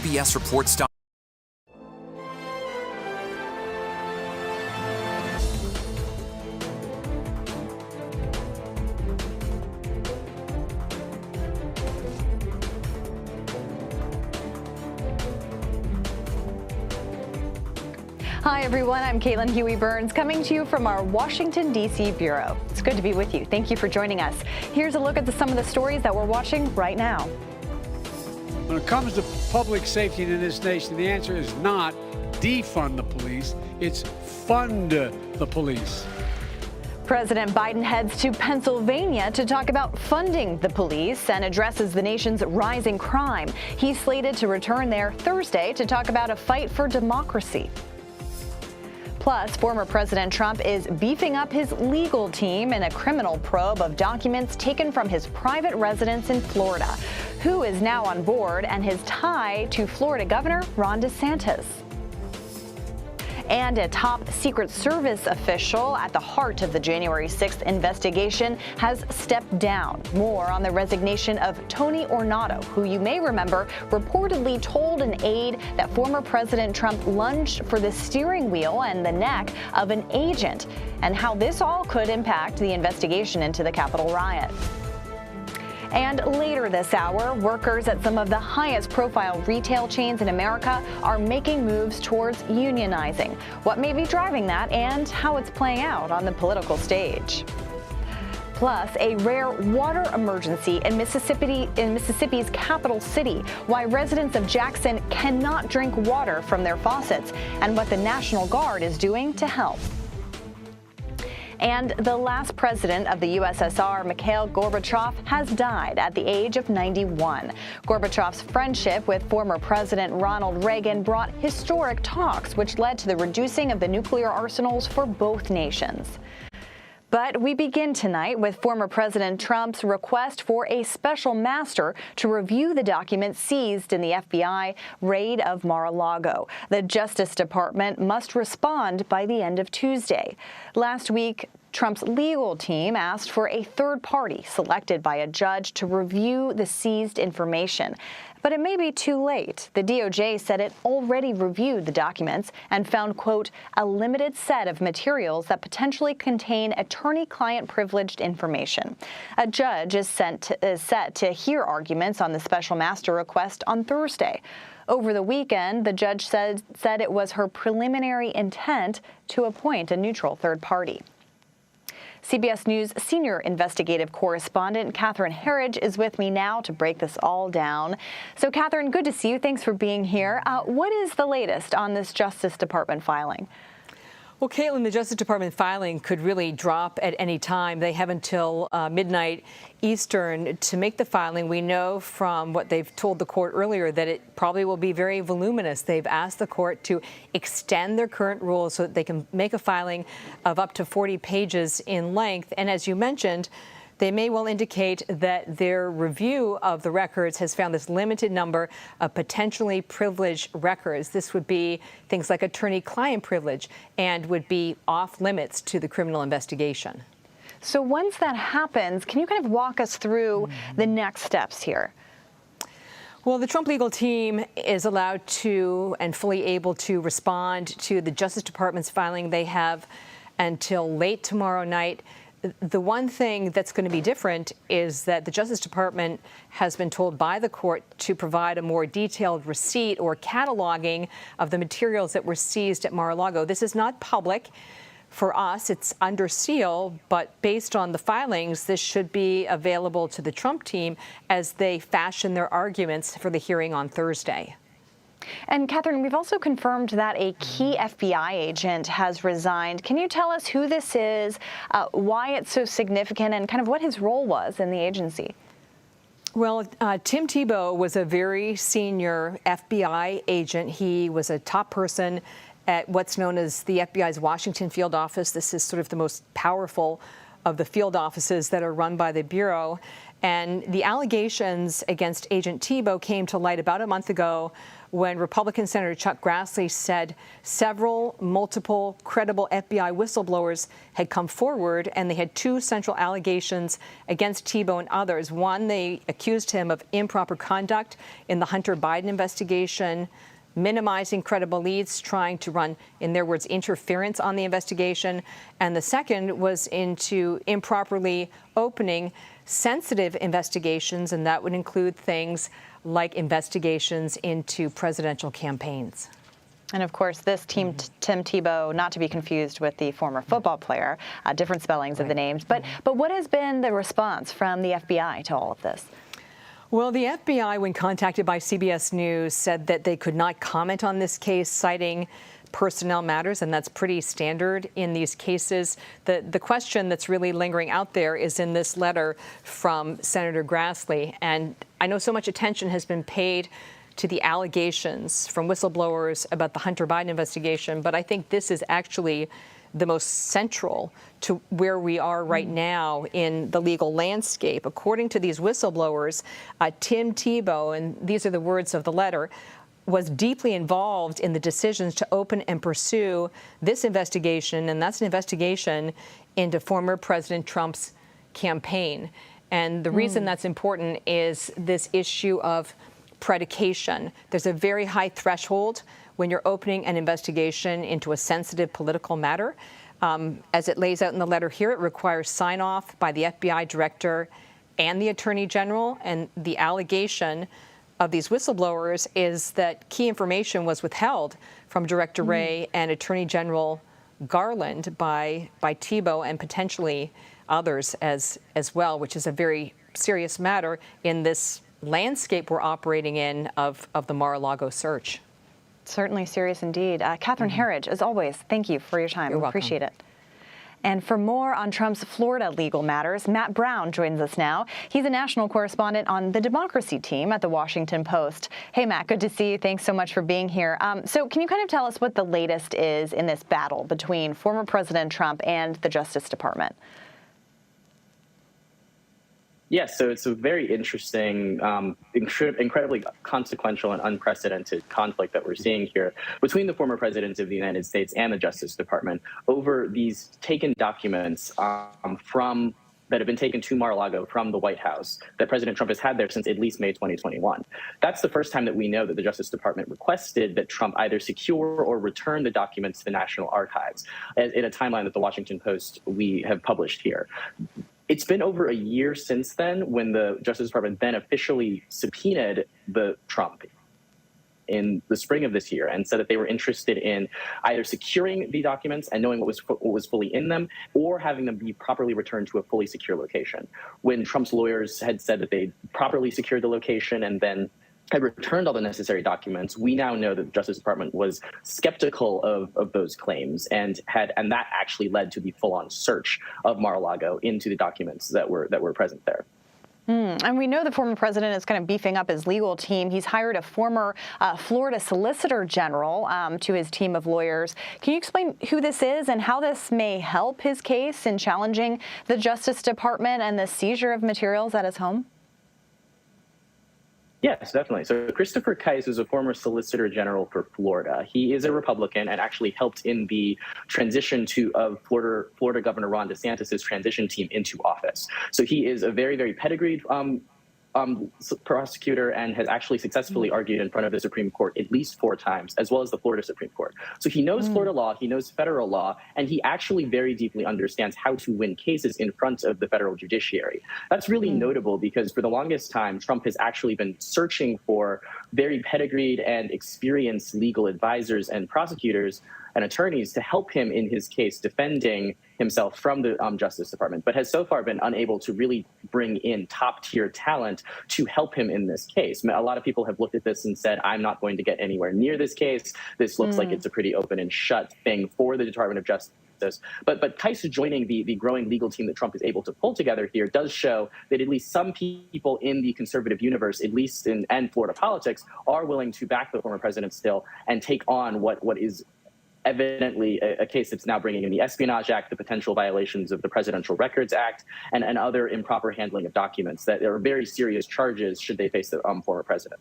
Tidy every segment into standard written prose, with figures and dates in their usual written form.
CBSReports.com. Hi, everyone. I'm Caitlin Huey-Burns coming to you from our Washington, D.C. bureau. It's good to be with you. Thank you for joining us. Here's a look at some of the stories that we're watching right now. When it comes to public safety in this nation, the answer is not defund the police, it's fund the police. President Biden heads to Pennsylvania to talk about funding the police and addresses the nation's rising crime. He's slated to return there Thursday to talk about a fight for democracy. Plus, former President Trump is beefing up his legal team in a criminal probe of documents taken from his private residence in Florida. Who is now on board and his tie to Florida Governor Ron DeSantis. And a top Secret Service official at the heart of the January 6th investigation has stepped down. More on the resignation of Tony Ornato, who you may remember reportedly told an aide that former President Trump lunged for the steering wheel and the neck of an agent, and how this all could impact the investigation into the Capitol riot. And later this hour, workers at some of the highest profile retail chains in America are making moves towards unionizing. What may be driving that and how it's playing out on the political stage. Plus, a rare water emergency in Mississippi's capital city, why residents of Jackson cannot drink water from their faucets, and what the National Guard is doing to help. And the last president of the USSR, Mikhail Gorbachev, has died at the age of 91. Gorbachev's friendship with former President Ronald Reagan brought historic talks, which led to the reducing of the nuclear arsenals for both nations. But we begin tonight with former President Trump's request for a special master to review the documents seized in the FBI raid of Mar-a-Lago. The Justice Department must respond by the end of Tuesday. Last week, Trump's legal team asked for a third party selected by a judge to review the seized information. But it may be too late. The DOJ said it already reviewed the documents and found, quote, a limited set of materials that potentially contain attorney-client privileged information. A judge is set to hear arguments on the special master request on Thursday. Over the weekend, the judge said it was her preliminary intent to appoint a neutral third party. CBS News senior investigative correspondent Cathie Herridge is with me now to break this all down. So, Catherine, good to see you. Thanks for being here. What is the latest on this Justice Department filing? Well, Caitlin, the Justice Department filing could really drop at any time. They have until midnight Eastern to make the filing. We know from what they've told the court earlier that it probably will be very voluminous. They've asked the court to extend their current rules so that they can make a filing of up to 40 pages in length. And as you mentioned, they may well indicate that their review of the records has found this limited number of potentially privileged records. This would be things like attorney-client privilege and would be off limits to the criminal investigation. So once that happens, can you kind of walk us through the next steps here? Well, the Trump legal team is allowed to and fully able to respond to the Justice Department's filing. They have until late tomorrow night. The one thing that's going to be different is that the Justice Department has been told by the court to provide a more detailed receipt or cataloging of the materials that were seized at Mar-a-Lago. This is not public. For us, it's under seal, but based on the filings, this should be available to the Trump team as they fashion their arguments for the hearing on Thursday. And Catherine, we've also confirmed that a key FBI agent has resigned. Can you tell us who this is, why it's so significant, and kind of what his role was in the agency? Well, Tim Tebow was a very senior FBI agent. He was a top person at what's known as the FBI's Washington field office. This is sort of the most powerful of the field offices that are run by the Bureau. And the allegations against Agent Tebow came to light about a month ago when Republican Senator Chuck Grassley said multiple credible FBI whistleblowers had come forward, and they had two central allegations against Tebow and others. One, they accused him of improper conduct in the Hunter Biden investigation, minimizing credible leads, trying to run, in their words, interference on the investigation. And the second was into improperly opening sensitive investigations, and that would include things like investigations into presidential campaigns. And of course, this Tim Tebow, not to be confused with the former football player, different spellings of the names. But what has been the response from the FBI to all of this? Well, the FBI, when contacted by CBS News, said that they could not comment on this case, citing personnel matters, and that's pretty standard in these cases. The question that's really lingering out there is in this letter from Senator Grassley. And I know so much attention has been paid to the allegations from whistleblowers about the Hunter Biden investigation, but I think this is actually the most central to where we are right now in the legal landscape. According to these whistleblowers, Tim Tebow, and these are the words of the letter, was deeply involved in the decisions to open and pursue this investigation, and that's an investigation into former President Trump's campaign. And the reason that's important is this issue of predication. There's a very high threshold when you're opening an investigation into a sensitive political matter. As it lays out in the letter here, it requires sign-off by the FBI director and the attorney general, and the allegation of these whistleblowers is that key information was withheld from Director Wray and Attorney General Garland by Tebow and potentially others as well, which is a very serious matter in this landscape we're operating in of the Mar-a-Lago search. Certainly serious indeed. Cathie Herridge, as always, thank you for your time. You're welcome. Appreciate it. And for more on Trump's Florida legal matters, Matt Brown joins us now. He's a national correspondent on the democracy team at the Washington Post. Hey, Matt, good to see you. Thanks so much for being here. So can you kind of tell us what the latest is in this battle between former President Trump and the Justice Department? Yes, so it's a very interesting, incredibly consequential and unprecedented conflict that we're seeing here between the former presidents of the United States and the Justice Department over these taken documents that have been taken to Mar-a-Lago from the White House that President Trump has had there since at least May 2021. That's the first time that we know that the Justice Department requested that Trump either secure or return the documents to the National Archives in a timeline that the Washington Post we have published here. It's been over a year since then when the Justice Department then officially subpoenaed Trump in the spring of this year and said that they were interested in either securing the documents and knowing what was fully in them, or having them be properly returned to a fully secure location. When Trump's lawyers had said that they properly secured the location and then had returned all the necessary documents, we now know that the Justice Department was skeptical of those claims, and that actually led to the full-on search of Mar-a-Lago into the documents that were present there. And we know the former president is kind of beefing up his legal team. He's hired a former Florida Solicitor General to his team of lawyers. Can you explain who this is and how this may help his case in challenging the Justice Department and the seizure of materials at his home? Yes, definitely. So Christopher Kise is a former Solicitor General for Florida. He is a Republican and actually helped in the transition of Florida Governor Ron DeSantis' transition team into office. So he is a very, very pedigreed prosecutor and has actually successfully argued in front of the Supreme Court at least 4 times, as well as the Florida Supreme Court. So he knows Florida law, he knows federal law, and he actually very deeply understands how to win cases in front of the federal judiciary. That's really notable because for the longest time, Trump has actually been searching for very pedigreed and experienced legal advisors and prosecutors and attorneys to help him in his case defending himself from the Justice Department, but has so far been unable to really bring in top-tier talent to help him in this case. A lot of people have looked at this and said, I'm not going to get anywhere near this case. This looks like it's a pretty open and shut thing for the Department of Justice. But Kise joining the growing legal team that Trump is able to pull together here does show that at least some people in the conservative universe, at least in Florida politics, are willing to back the former president still and take on what is evidently a case that's now bringing in the Espionage Act, the potential violations of the Presidential Records Act, and other improper handling of documents that are very serious charges should they face the former president.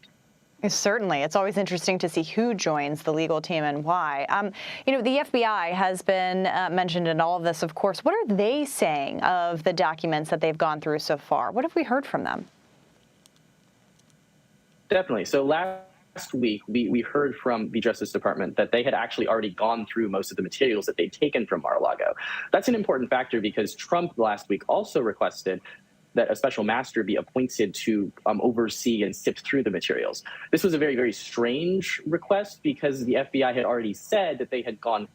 Certainly. It's always interesting to see who joins the legal team and why. The FBI has been mentioned in all of this, of course. What are they saying of the documents that they've gone through so far? What have we heard from them? Definitely. So last week, we heard from the Justice Department that they had actually already gone through most of the materials that they'd taken from mar-a-lago. That's an important factor because Trump last week also requested that a special master be appointed to oversee and sift through the materials. This was a very, very strange request because the FBI had already said that they had gone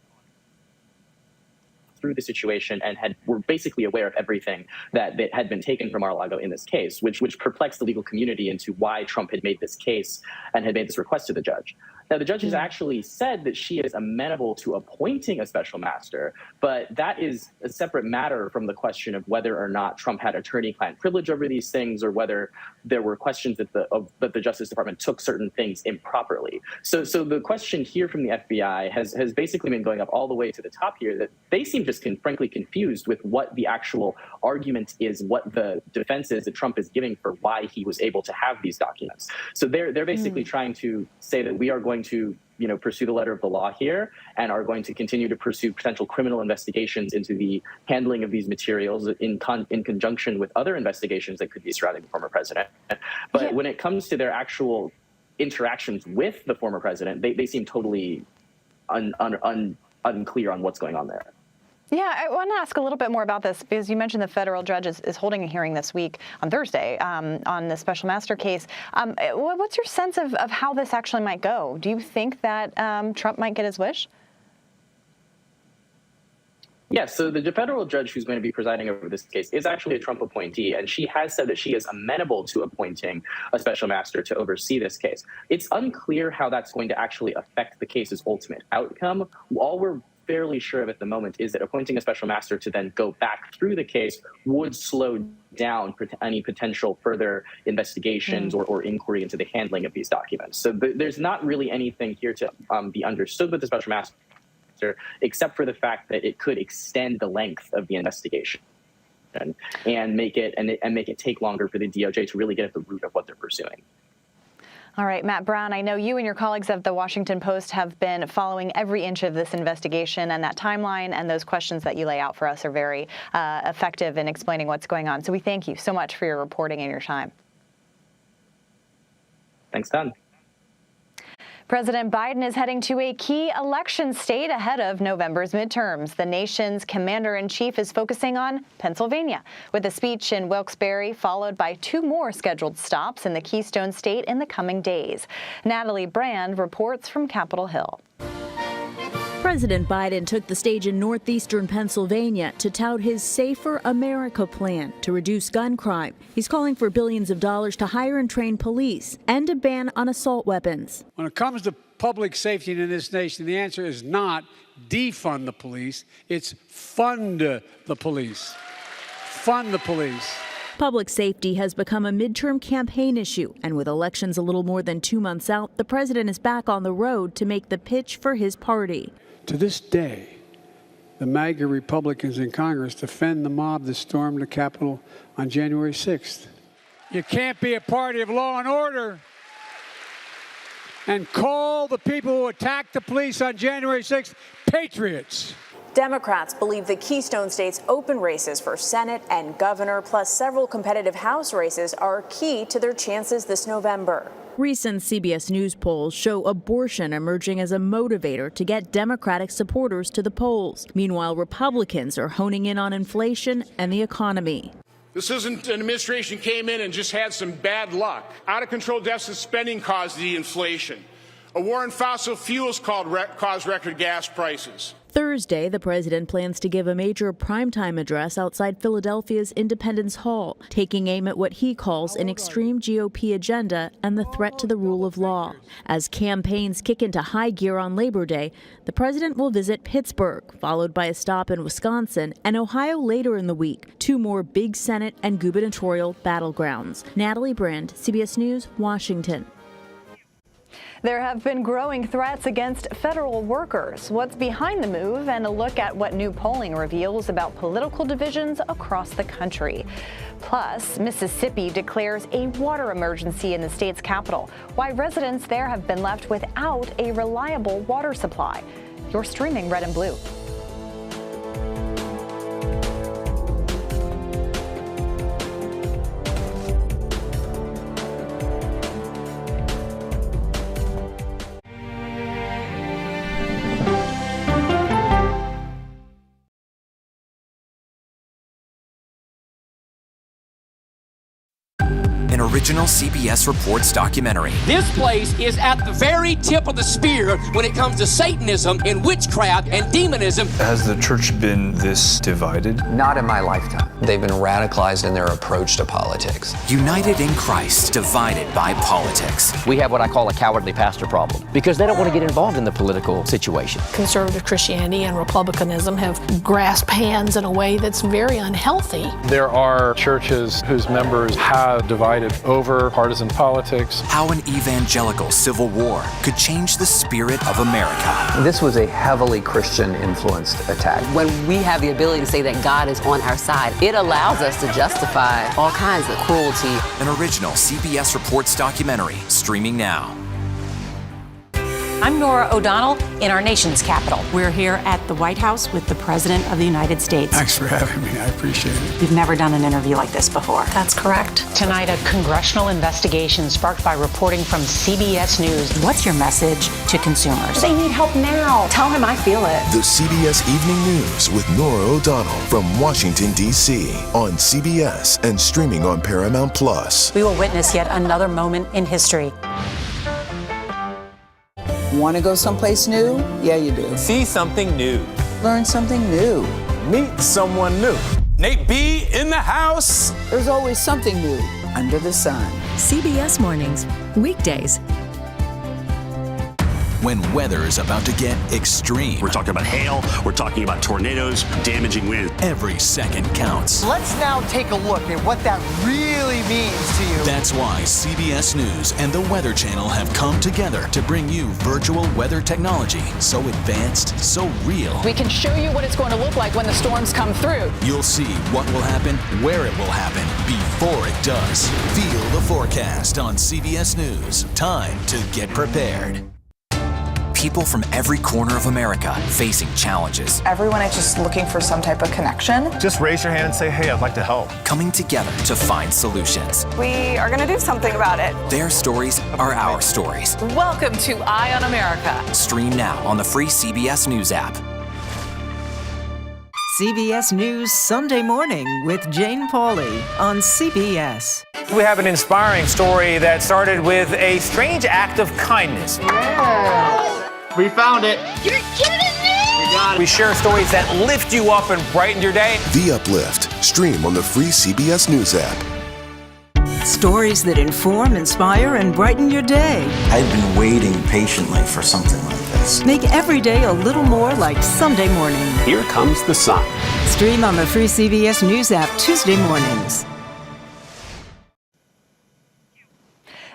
through the situation and were basically aware of everything that had been taken from mar-a-lago in this case, which perplexed the legal community into why Trump had made this case and had made this request to the judge. Now, the judge has actually said that she is amenable to appointing a special master, but that is a separate matter from the question of whether or not Trump had attorney-client privilege over these things or whether there were questions that the Justice Department took certain things improperly. So the question here from the FBI has basically been going up all the way to the top here that they seem just frankly confused with what the actual argument is, what the defense is that Trump is giving for why he was able to have these documents. So they're basically trying to say that we are going to pursue the letter of the law here and are going to continue to pursue potential criminal investigations into the handling of these materials in conjunction with other investigations that could be surrounding the former president. But when it comes to their actual interactions with the former president, they seem totally unclear on what's going on there. Yeah, I want to ask a little bit more about this because you mentioned the federal judge is holding a hearing this week on Thursday on the special master case. What's your sense of how this actually might go? Do you think that Trump might get his wish? Yes, so the federal judge who's going to be presiding over this case is actually a Trump appointee, and she has said that she is amenable to appointing a special master to oversee this case. It's unclear how that's going to actually affect the case's ultimate outcome. All we're fairly sure of at the moment is that appointing a special master to then go back through the case would slow down any potential further investigations or inquiry into the handling of these documents. So there's not really anything here to be understood with the special master, except for the fact that it could extend the length of the investigation and make it take longer for the DOJ to really get at the root of what they're pursuing. All right, Matt Brown, I know you and your colleagues at the Washington Post have been following every inch of this investigation, and that timeline and those questions that you lay out for us are very effective in explaining what's going on. So we thank you so much for your reporting and your time. Thanks, Don. President Biden is heading to a key election state ahead of November's midterms. The nation's commander-in-chief is focusing on Pennsylvania, with a speech in Wilkes-Barre followed by 2 more scheduled stops in the Keystone State in the coming days. Natalie Brand reports from Capitol Hill. President Biden took the stage in northeastern Pennsylvania to tout his Safer America plan to reduce gun crime. He's calling for billions of dollars to hire and train police and a ban on assault weapons. When it comes to public safety in this nation, the answer is not defund the police. It's fund the police. Fund the police. Public safety has become a midterm campaign issue, and with elections a little more than 2 months out, the president is back on the road to make the pitch for his party. To this day, the MAGA Republicans in Congress defend the mob that stormed the Capitol on January 6th. You can't be a party of law and order and call the people who attacked the police on January 6th patriots. Democrats believe the Keystone State's open races for Senate and governor, plus several competitive House races, are key to their chances this November. Recent CBS News polls show abortion emerging as a motivator to get Democratic supporters to the polls. Meanwhile, Republicans are honing in on inflation and the economy. This isn't an administration came in and just had some bad luck. Out-of-control deficit spending caused the inflation. A war on fossil fuels caused record gas prices. Thursday, the president plans to give a major primetime address outside Philadelphia's Independence Hall, taking aim at what he calls an extreme GOP agenda and the threat to the rule of law. As campaigns kick into high gear on Labor Day, the president will visit Pittsburgh, followed by a stop in Wisconsin and Ohio later in the week, 2 more big Senate and gubernatorial battlegrounds. Natalie Brand, CBS News, Washington. There have been growing threats against federal workers. What's behind the move, and a look at what new polling reveals about political divisions across the country. Plus, Mississippi declares a water emergency in the state's capital. Why residents there have been left without a reliable water supply. You're streaming Red and Blue. Original CBS Reports documentary. This place is at the very tip of the spear when it comes to Satanism and witchcraft and demonism. Has the church been this divided? Not in my lifetime. They've been radicalized in their approach to politics. United in Christ, divided by politics. We have what I call a cowardly pastor problem because they don't want to get involved in the political situation. Conservative Christianity and Republicanism have grasped hands in a way that's very unhealthy. There are churches whose members have divided over partisan politics. How an evangelical civil war could change the spirit of America. This was a heavily Christian-influenced attack. When we have the ability to say that God is on our side, it allows us to justify all kinds of cruelty. An original CBS Reports documentary, streaming now. I'm Norah O'Donnell in our nation's capital. We're here at the White House with the President of the United States. Thanks for having me. I appreciate it. We've never done an interview like this before. That's correct. Tonight, a congressional investigation sparked by reporting from CBS News. What's your message to consumers? They need help now. Tell him I feel it. The CBS Evening News with Norah O'Donnell from Washington, D.C. on CBS and streaming on Paramount+. We will witness yet another moment in history. Want to go someplace new? Yeah, you do. See something new. Learn something new. Meet someone new. Nate B in the house. There's always something new under the sun. CBS Mornings, weekdays. When weather is about to get extreme. We're talking about hail, we're talking about tornadoes, damaging winds. Every second counts. Let's now take a look at what that really means to you. That's why CBS News and the Weather Channel have come together to bring you virtual weather technology so advanced, so real. We can show you what it's going to look like when the storms come through. You'll see what will happen, where it will happen, before it does. Feel the forecast on CBS News. Time to get prepared. People from every corner of America facing challenges. Everyone is just looking for some type of connection. Just raise your hand and say, hey, I'd like to help. Coming together to find solutions. We are going to do something about it. Their stories are our stories. Welcome to Eye on America. Stream now on the free CBS News app. CBS News Sunday Morning with Jane Pauley on CBS. We have an inspiring story that started with a strange act of kindness. Yeah. We found it. You're kidding me! We got it. We share stories that lift you up and brighten your day. The Uplift. Stream on the free CBS News app. Stories that inform, inspire, and brighten your day. I've been waiting patiently for something like this. Make every day a little more like Sunday morning. Here comes the sun. Stream on the free CBS News app Tuesday mornings.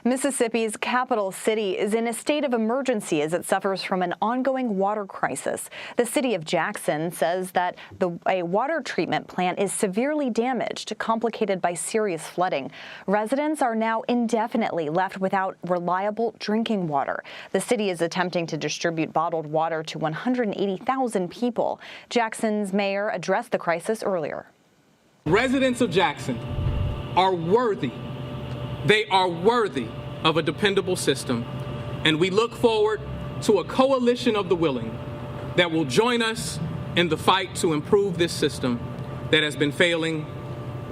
Mississippi's capital city is in a state of emergency as it suffers from an ongoing water crisis. The city of Jackson says that a water treatment plant is severely damaged, complicated by serious flooding. Residents are now indefinitely left without reliable drinking water. The city is attempting to distribute bottled water to 180,000 people. Jackson's mayor addressed the crisis earlier. Residents of Jackson are worthy. They are worthy of a dependable system, and we look forward to a coalition of the willing that will join us in the fight to improve this system that has been failing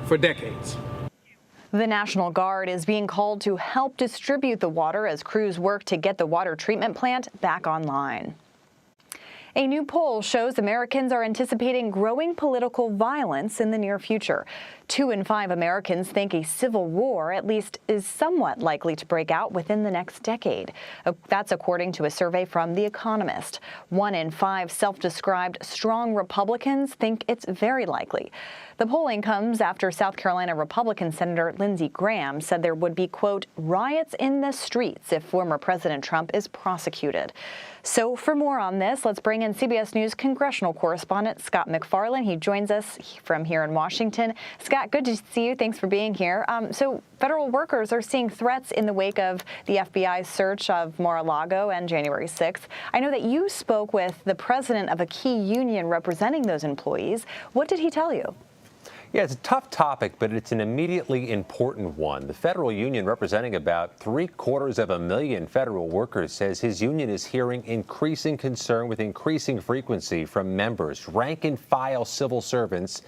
for decades. The National Guard is being called to help distribute the water as crews work to get the water treatment plant back online. A new poll shows Americans are anticipating growing political violence in the near future. 2 in 5 Americans think a civil war, at least, is somewhat likely to break out within the next decade. That's according to a survey from The Economist. 1 in 5 self-described strong Republicans think it's very likely. The polling comes after South Carolina Republican Senator Lindsey Graham said there would be, quote, riots in the streets if former President Trump is prosecuted. So for more on this, let's bring in CBS News congressional correspondent Scott McFarland. He joins us from here in Washington. Scott, good to see you. Thanks for being here. So federal workers are seeing threats in the wake of the FBI's search of Mar-a-Lago and January 6th. I know that you spoke with the president of a key union representing those employees. What did he tell you? Yeah, it's a tough topic, but it's an immediately important one. The federal union representing about 750,000 federal workers says his union is hearing increasing concern with increasing frequency from members, rank-and-file civil servants,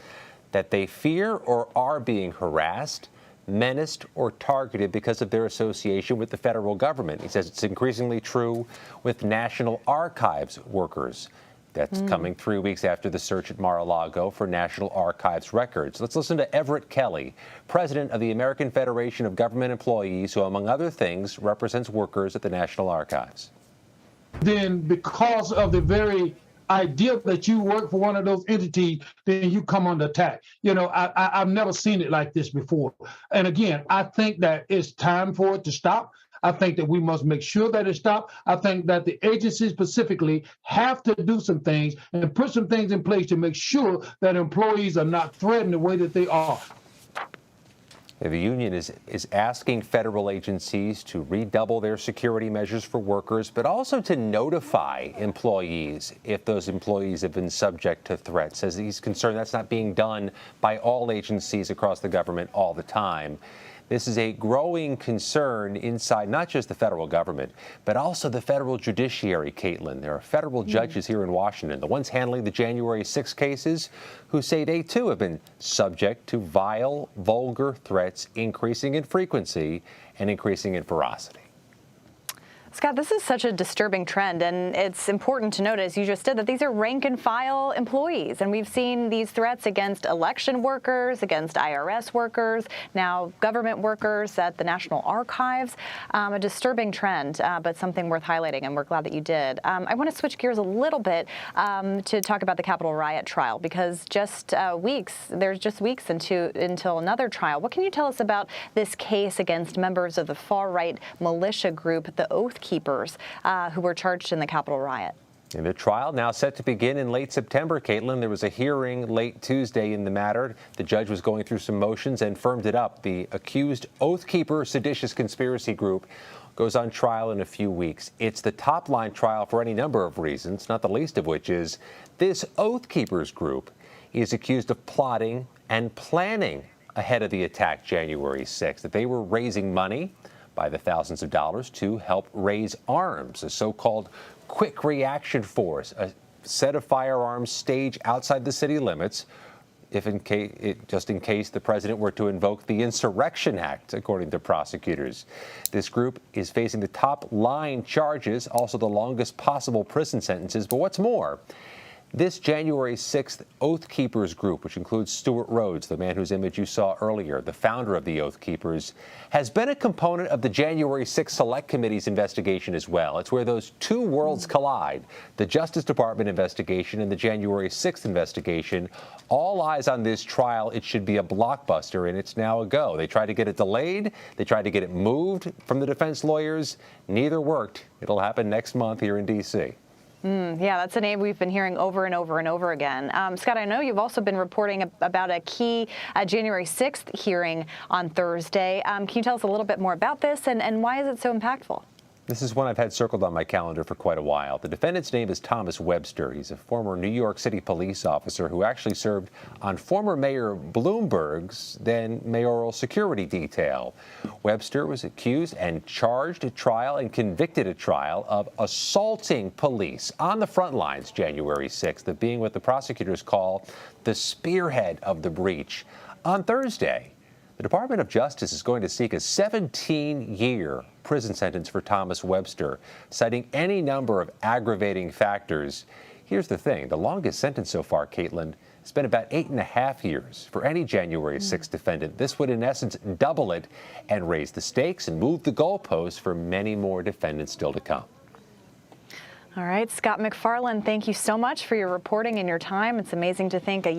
that they fear or are being harassed, menaced, or targeted because of their association with the federal government. He says it's increasingly true with National Archives workers. That's coming 3 weeks after the search at Mar-a-Lago for National Archives records. Let's listen to Everett Kelly, president of the American Federation of Government Employees, who, among other things, represents workers at the National Archives. Then because of the very idea that you work for one of those entities, then you come under attack. You know, I've never seen it like this before. And again, I think that it's time for it to stop. I think that we must make sure that it stops. I think that the agencies specifically have to do some things and put some things in place to make sure that employees are not threatened the way that they are. The union is asking federal agencies to redouble their security measures for workers, but also to notify employees if those employees have been subject to threats. Says he's concerned that's not being done by all agencies across the government all the time. This is a growing concern inside not just the federal government, but also the federal judiciary, Caitlin. There are federal judges here in Washington, the ones handling the January 6 cases, who say they too have been subject to vile, vulgar threats increasing in frequency and increasing in ferocity. Scott, this is such a disturbing trend, and it's important to note, as you just did, that these are rank-and-file employees, and we've seen these threats against election workers, against IRS workers, now government workers at the National Archives. A disturbing trend, but something worth highlighting, and we're glad that you did. I want to switch gears a little bit to talk about the Capitol riot trial, because there's just weeks until another trial. What can you tell us about this case against members of the far-right militia group, the Oath Keepers, who were charged in the Capitol riot? And the trial now set to begin in late September, Caitlin. There was a hearing late Tuesday in the matter. The judge was going through some motions and firmed it up. The accused Oath Keeper seditious conspiracy group goes on trial in a few weeks. It's the top-line trial for any number of reasons, not the least of which is this Oath Keepers group is accused of plotting and planning ahead of the attack January 6th, that they were raising money by the thousands of dollars to help raise arms, a so-called quick reaction force, a set of firearms staged outside the city limits, just in case the president were to invoke the Insurrection Act, according to prosecutors. This group is facing the top line charges, also the longest possible prison sentences. But what's more, this January 6th Oath Keepers group, which includes Stuart Rhodes, the man whose image you saw earlier, the founder of the Oath Keepers, has been a component of the January 6th Select Committee's investigation as well. It's where those two worlds collide, the Justice Department investigation and the January 6th investigation. All eyes on this trial. It should be a blockbuster, and it's now a go. They tried to get it delayed. They tried to get it moved from the defense lawyers. Neither worked. It'll happen next month here in D.C. Yeah, that's a name we've been hearing over and over and over again. Scott, I know you've also been reporting about a key January 6th hearing on Thursday. Can you tell us a little bit more about this, and why is it so impactful? This is one I've had circled on my calendar for quite a while. The defendant's name is Thomas Webster. He's a former New York City police officer who actually served on former Mayor Bloomberg's then mayoral security detail. Webster was accused and charged at trial and convicted at trial of assaulting police on the front lines January 6th, of being what the prosecutors call the spearhead of the breach. On Thursday, the Department of Justice is going to seek a 17-year prison sentence for Thomas Webster, citing any number of aggravating factors. Here's the thing. The longest sentence so far, Caitlin, has been about 8.5 years for any January 6th defendant. This would, in essence, double it and raise the stakes and move the goalposts for many more defendants still to come. All right, Scott McFarland, thank you so much for your reporting and your time. It's amazing to think over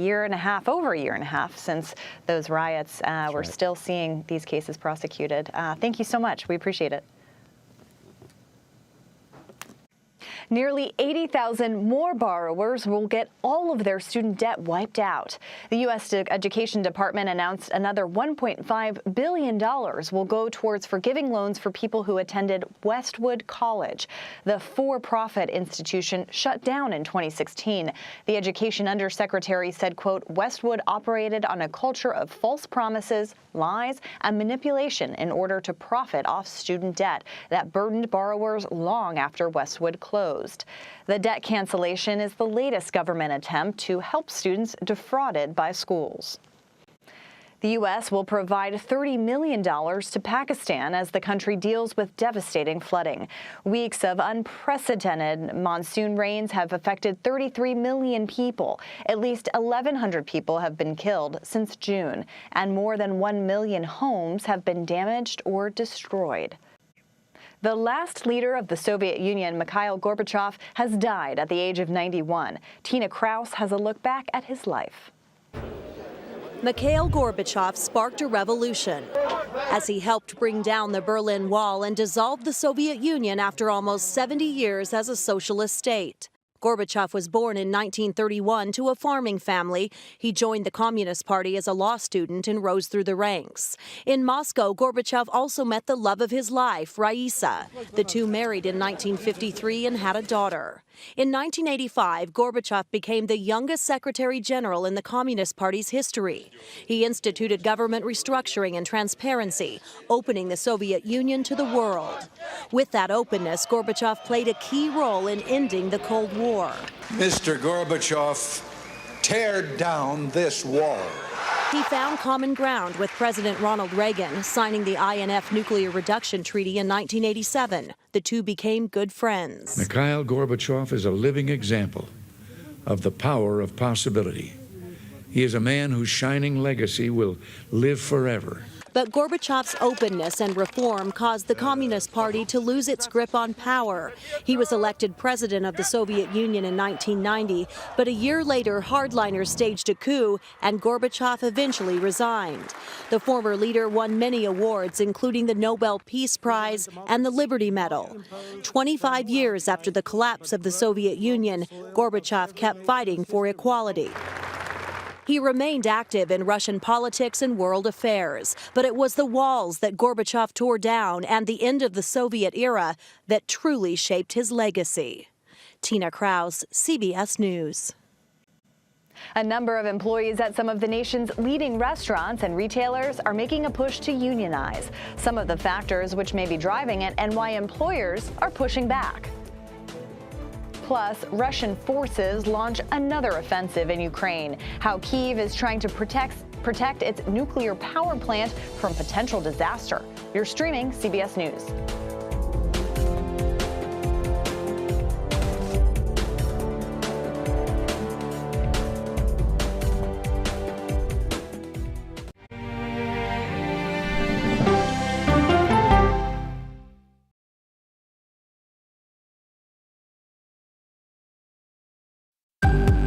a year and a half since those riots, we're still seeing these cases prosecuted. Thank you so much. We appreciate it. Nearly 80,000 more borrowers will get all of their student debt wiped out. The U.S. Education Department announced another $1.5 billion will go towards forgiving loans for people who attended Westwood College. The for-profit institution shut down in 2016. The Education Undersecretary said, quote, Westwood operated on a culture of false promises, lies, and manipulation in order to profit off student debt that burdened borrowers long after Westwood closed. The debt cancellation is the latest government attempt to help students defrauded by schools. The U.S. will provide $30 million to Pakistan as the country deals with devastating flooding. Weeks of unprecedented monsoon rains have affected 33 million people. At least 1,100 people have been killed since June, and more than 1 million homes have been damaged or destroyed. The last leader of the Soviet Union, Mikhail Gorbachev, has died at the age of 91. Tina Kraus has a look back at his life. Mikhail Gorbachev sparked a revolution as he helped bring down the Berlin Wall and dissolve the Soviet Union after almost 70 years as a socialist state. Gorbachev was born in 1931 to a farming family. He joined the Communist Party as a law student and rose through the ranks. In Moscow, Gorbachev also met the love of his life, Raisa. The two married in 1953 and had a daughter. In 1985, Gorbachev became the youngest Secretary General in the Communist Party's history. He instituted government restructuring and transparency, opening the Soviet Union to the world. With that openness, Gorbachev played a key role in ending the Cold War. Mr. Gorbachev, tear down this wall. He found common ground with President Ronald Reagan, signing the INF Nuclear Reduction Treaty in 1987. The two became good friends. Mikhail Gorbachev is a living example of the power of possibility. He is a man whose shining legacy will live forever. But Gorbachev's openness and reform caused the Communist Party to lose its grip on power. He was elected president of the Soviet Union in 1990, but a year later, hardliners staged a coup and Gorbachev eventually resigned. The former leader won many awards, including the Nobel Peace Prize and the Liberty Medal. 25 years after the collapse of the Soviet Union, Gorbachev kept fighting for equality. He remained active in Russian politics and world affairs, but it was the walls that Gorbachev tore down and the end of the Soviet era that truly shaped his legacy. Tina Kraus, CBS News. A number of employees at some of the nation's leading restaurants and retailers are making a push to unionize. Some of the factors which may be driving it and why employers are pushing back. Plus, Russian forces launch another offensive in Ukraine. How Kyiv is trying to protect its nuclear power plant from potential disaster. You're streaming CBS News.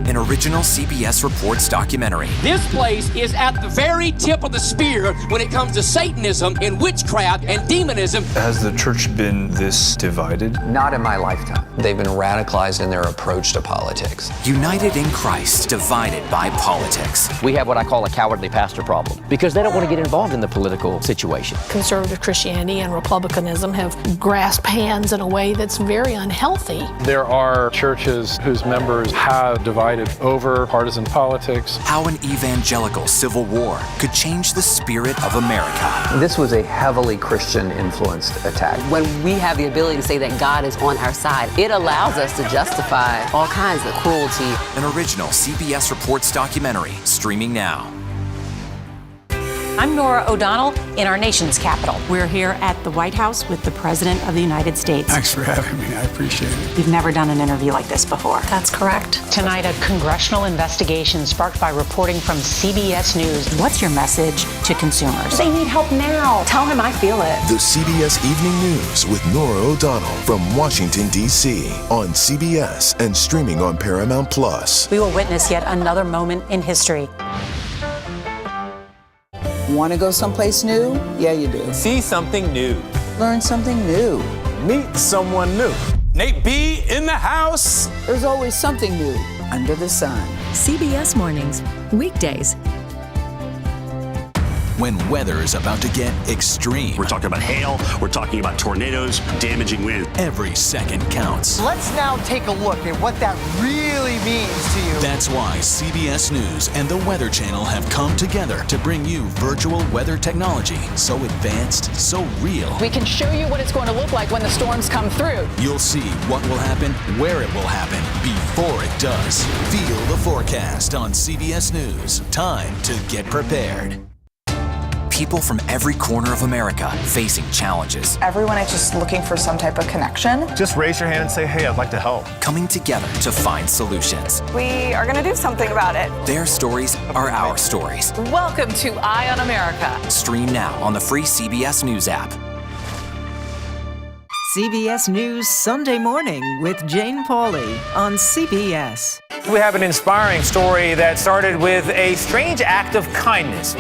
An original CBS Reports documentary. This place is at the very tip of the spear when it comes to Satanism and witchcraft and demonism. Has the church been this divided? Not in my lifetime. They've been radicalized in their approach to politics. United in Christ, divided by politics. We have what I call a cowardly pastor problem because they don't want to get involved in the political situation. Conservative Christianity and Republicanism have grasped hands in a way that's very unhealthy. There are churches whose members have divided over partisan politics. How an evangelical civil war could change the spirit of America. This was a heavily Christian-influenced attack. When we have the ability to say that God is on our side, it allows us to justify all kinds of cruelty. An original CBS Reports documentary streaming now. I'm Nora O'Donnell in our nation's capital. We're here at the White House with the President of the United States. Thanks for having me. I appreciate it. We've never done an interview like this before. That's correct. Tonight, a congressional investigation sparked by reporting from CBS News. What's your message to consumers? They need help now. Tell him I feel it. The CBS Evening News with Nora O'Donnell from Washington, D.C. on CBS and streaming on Paramount+. We will witness yet another moment in history. Want to go someplace new? Yeah, you do. See something new. Learn something new. Meet someone new. Nate B in the house. There's always something new under the sun. CBS Mornings, weekdays. When weather is about to get extreme. We're talking about hail, we're talking about tornadoes, damaging wind. Every second counts. Let's now take a look at what that really means to you. That's why CBS News and the Weather Channel have come together to bring you virtual weather technology so advanced, so real. We can show you what it's going to look like when the storms come through. You'll see what will happen, where it will happen, before it does. Feel the forecast on CBS News. Time to get prepared. People from every corner of America facing challenges. Everyone is just looking for some type of connection. Just raise your hand and say, hey, I'd like to help. Coming together to find solutions. We are going to do something about it. Their stories are our stories. Welcome to Eye on America. Stream now on the free CBS News app. CBS News Sunday Morning with Jane Pauley on CBS. We have an inspiring story that started with a strange act of kindness.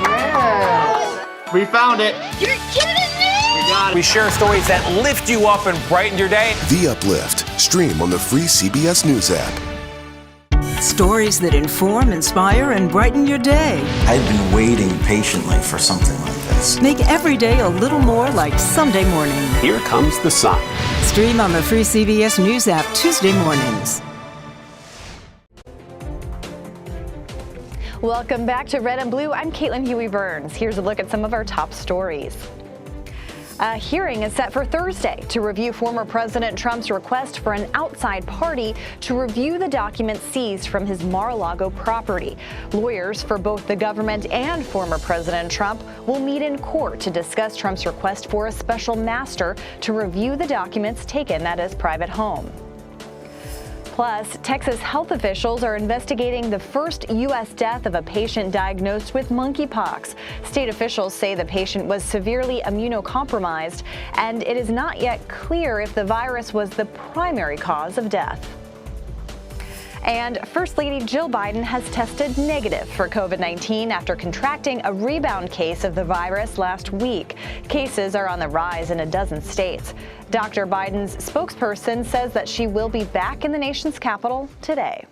We found it. You're kidding me! We got it. We share stories that lift you up and brighten your day. The Uplift. Stream on the free CBS News app. Stories that inform, inspire, and brighten your day. I've been waiting patiently for something like this. Make every day a little more like Sunday morning. Here comes the sun. Stream on the free CBS News app Tuesday mornings. Welcome back to Red and Blue. I'm Caitlin Huey-Burns. Here's a look at some of our top stories. A hearing is set for Thursday to review former President Trump's request for an outside party to review the documents seized from his Mar-a-Lago property. Lawyers for both the government and former President Trump will meet in court to discuss Trump's request for a special master to review the documents taken at his private home. Plus, Texas health officials are investigating the first U.S. death of a patient diagnosed with monkeypox. State officials say the patient was severely immunocompromised, and it is not yet clear if the virus was the primary cause of death. And First Lady Jill Biden has tested negative for COVID-19 after contracting a rebound case of the virus last week. Cases are on the rise in a dozen states. Dr. Biden's spokesperson says that she will be back in the nation's capital today.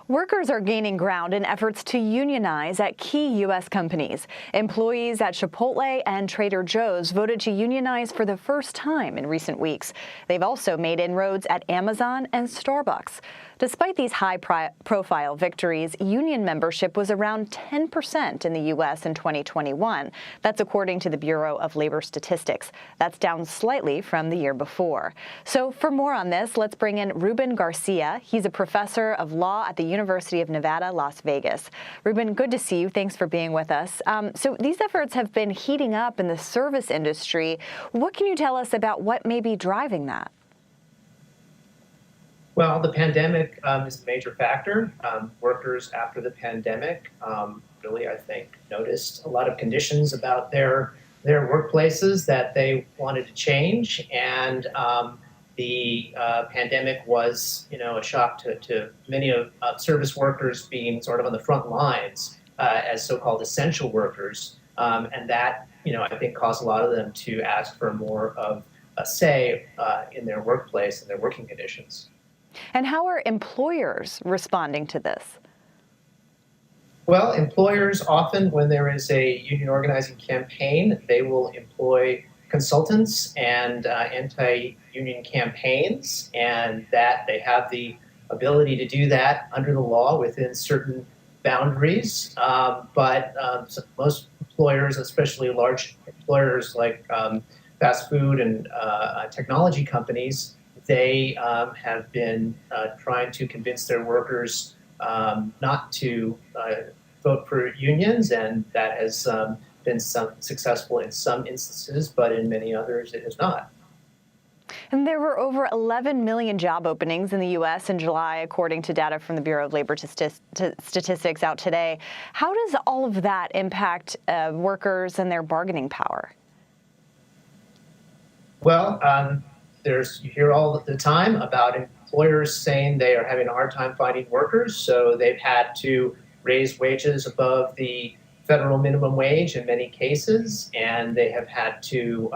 Workers are gaining ground in efforts to unionize at key U.S. companies. Employees at Chipotle and Trader Joe's voted to unionize for the first time in recent weeks. They've also made inroads at Amazon and Starbucks. Despite these high-profile victories, union membership was around 10% in the U.S. in 2021. That's according to the Bureau of Labor Statistics. That's down slightly from the year before. So for more on this, let's bring in Ruben Garcia. He's a professor of law at the University of Nevada, Las Vegas. Ruben, good to see you. Thanks for being with us. So these efforts have been heating up in the service industry. What can you tell us about what may be driving that? Well, the pandemic is a major factor. Workers after the pandemic really, I think, noticed a lot of conditions about their workplaces that they wanted to change. And the pandemic was, a shock to many of service workers being sort of on the front lines as so-called essential workers. And that, I think caused a lot of them to ask for more of a say in their workplace and their working conditions. And how are employers responding to this? Well, employers often, when there is a union organizing campaign, they will employ consultants and anti-union campaigns, and that they have the ability to do that under the law within certain boundaries. But most employers, especially large employers like fast food and technology companies, they have been trying to convince their workers not to vote for unions, and that has been successful in some instances, but in many others it has not. And there were over 11 million job openings in the U.S. in July, according to data from the Bureau of Labor Statistics out today. How does all of that impact workers and their bargaining power? Well, you hear all the time about employers saying they are having a hard time finding workers, so they've had to raise wages above the federal minimum wage in many cases, and they have had to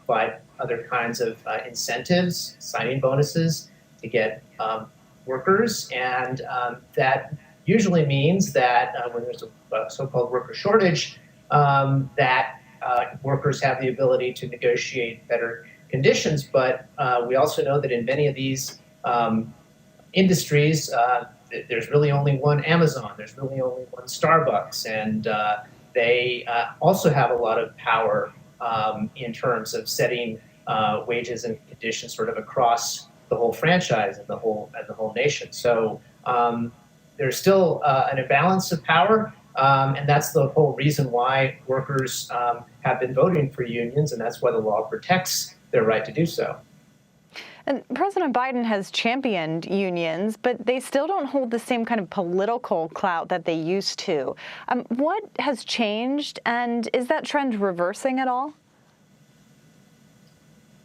provide other kinds of incentives, signing bonuses to get workers, and that usually means that when there's a so-called worker shortage, that workers have the ability to negotiate better conditions. But we also know that in many of these industries, there's really only one Amazon, there's really only one Starbucks, and they also have a lot of power in terms of setting wages and conditions sort of across the whole franchise and the whole nation. So there's still an imbalance of power, and that's the whole reason why workers have been voting for unions, and that's why the law protects their right to do so. And President Biden has championed unions, but they still don't hold the same kind of political clout that they used to. What has changed, and is that trend reversing at all?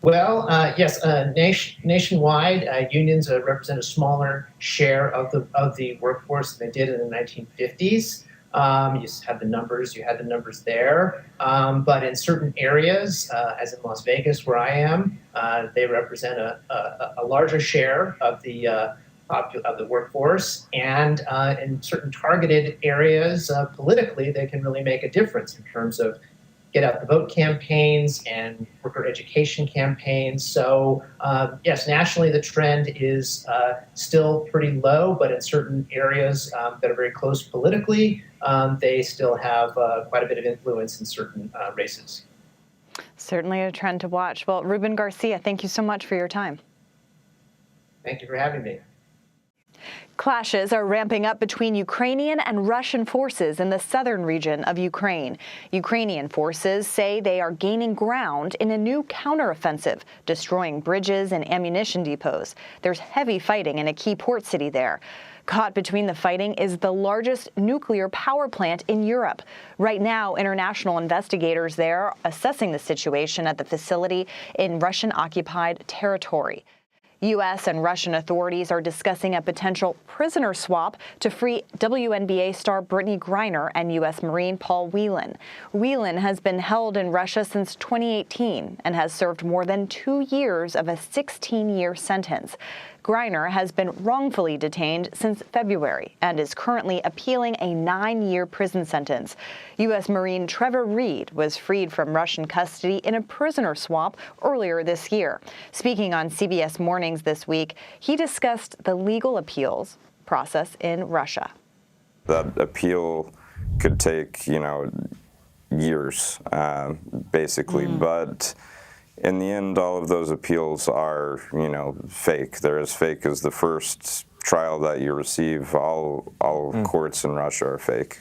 Well, yes, nationwide, unions represent a smaller share of the workforce than they did in the 1950s. You had the numbers there. But in certain areas, as in Las Vegas, where I am, they represent a larger share of the workforce. And in certain targeted areas, politically, they can really make a difference in terms of get out the vote campaigns and worker education campaigns. So yes, nationally the trend is still pretty low, but in certain areas that are very close politically, they still have quite a bit of influence in certain races. Certainly a trend to watch. Well, Ruben Garcia, thank you so much for your time. Thank you for having me. Clashes are ramping up between Ukrainian and Russian forces in the southern region of Ukraine. Ukrainian forces say they are gaining ground in a new counteroffensive, destroying bridges and ammunition depots. There's heavy fighting in a key port city there. Caught between the fighting is the largest nuclear power plant in Europe. Right now, international investigators there are assessing the situation at the facility in Russian-occupied territory. U.S. and Russian authorities are discussing a potential prisoner swap to free WNBA star Brittany Griner and U.S. Marine Paul Whelan. Whelan has been held in Russia since 2018 and has served more than 2 years of a 16-year sentence. Griner has been wrongfully detained since February and is currently appealing a 9-year prison sentence. U.S. Marine Trevor Reed was freed from Russian custody in a prisoner swap earlier this year. Speaking on CBS Mornings this week, he discussed the legal appeals process in Russia. That appeal could take, years, basically, but in the end, all of those appeals are, fake. They're as fake as the first trial that you receive. All courts in Russia are fake.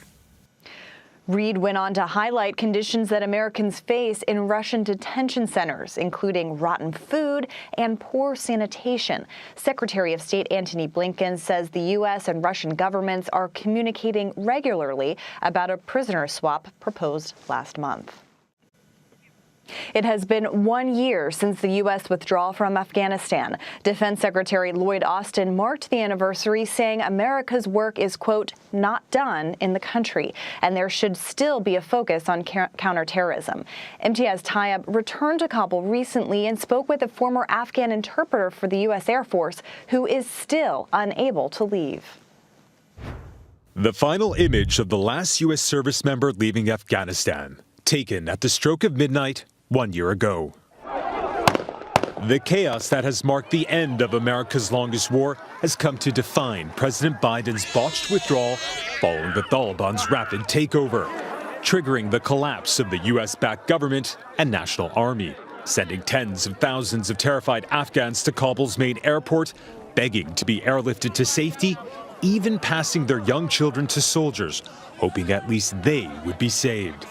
Reed went on to highlight conditions that Americans face in Russian detention centers, including rotten food and poor sanitation. Secretary of State Antony Blinken says the U.S. and Russian governments are communicating regularly about a prisoner swap proposed last month. It has been 1 year since the U.S. withdrawal from Afghanistan. Defense Secretary Lloyd Austin marked the anniversary, saying America's work is, quote, not done in the country, and there should still be a focus on counterterrorism. Imtiaz Tayyab returned to Kabul recently and spoke with a former Afghan interpreter for the U.S. Air Force who is still unable to leave. The final image of the last U.S. service member leaving Afghanistan, taken at the stroke of midnight 1 year ago. The chaos that has marked the end of America's longest war has come to define President Biden's botched withdrawal following the Taliban's rapid takeover, triggering the collapse of the U.S.-backed government and national army, sending tens of thousands of terrified Afghans to Kabul's main airport, begging to be airlifted to safety, even passing their young children to soldiers, hoping at least they would be saved.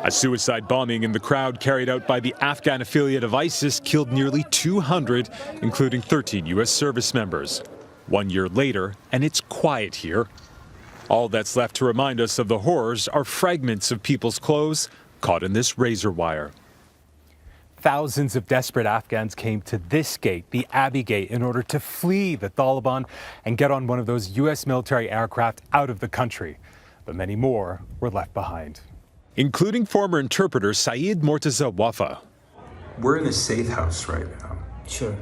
A suicide bombing in the crowd carried out by the Afghan affiliate of ISIS killed nearly 200, including 13 U.S. service members. 1 year later, and it's quiet here. All that's left to remind us of the horrors are fragments of people's clothes caught in this razor wire. Thousands of desperate Afghans came to this gate, the Abbey Gate, in order to flee the Taliban and get on one of those U.S. military aircraft out of the country. But many more were left behind, including former interpreter Saeed Mortaza Wafa. We're in a safe house right now. Sure.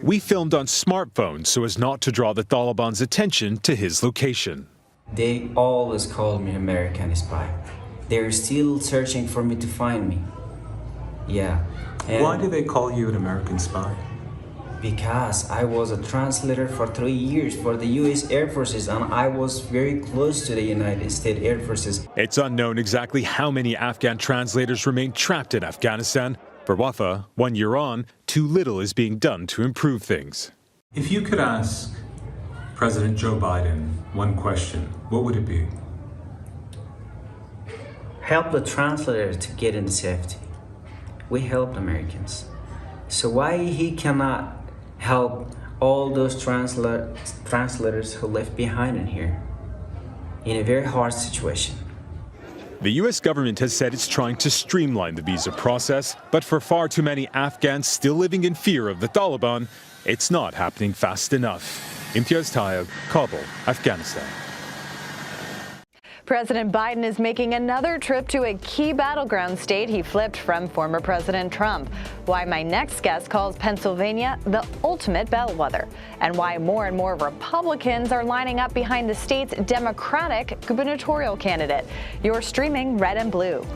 We filmed on smartphones so as not to draw the Taliban's attention to his location. They always call me American spy. They're still searching for me to find me. Yeah. And why do they call you an American spy? Because I was a translator for 3 years for the U.S. Air Forces, and I was very close to the United States Air Forces. It's unknown exactly how many Afghan translators remain trapped in Afghanistan. For Wafa, 1 year on, too little is being done to improve things. If you could ask President Joe Biden one question, what would it be? Help the translators to get into safety. We helped Americans. So why he cannot help all those translators who left behind in here in a very hard situation? The U.S. government has said it's trying to streamline the visa process, but for far too many Afghans still living in fear of the Taliban, it's not happening fast enough. Imtiaz Tayyab, Kabul, Afghanistan. President Biden is making another trip to a key battleground state he flipped from former President Trump. Why my next guest calls Pennsylvania the ultimate bellwether, and why more and more Republicans are lining up behind the state's Democratic gubernatorial candidate. You're streaming Red and Blue.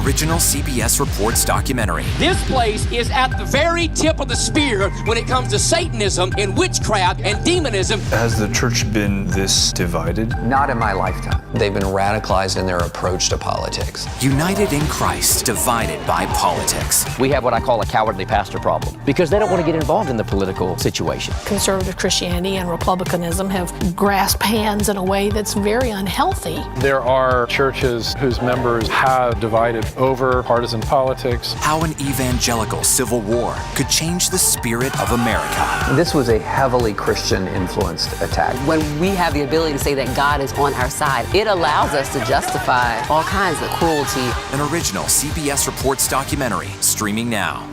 Original CBS Reports documentary. This place is at the very tip of the spear when it comes to Satanism and witchcraft and demonism. Has the church been this divided? Not in my lifetime. They've been radicalized in their approach to politics. United in Christ, divided by politics. We have what I call a cowardly pastor problem because they don't want to get involved in the political situation. Conservative Christianity and Republicanism have grasped hands in a way that's very unhealthy. There are churches whose members have divided over partisan politics. How an evangelical civil war could change the spirit of America. This was a heavily Christian-influenced attack. When we have the ability to say that God is on our side, it allows us to justify all kinds of cruelty. An original CBS Reports documentary, streaming now.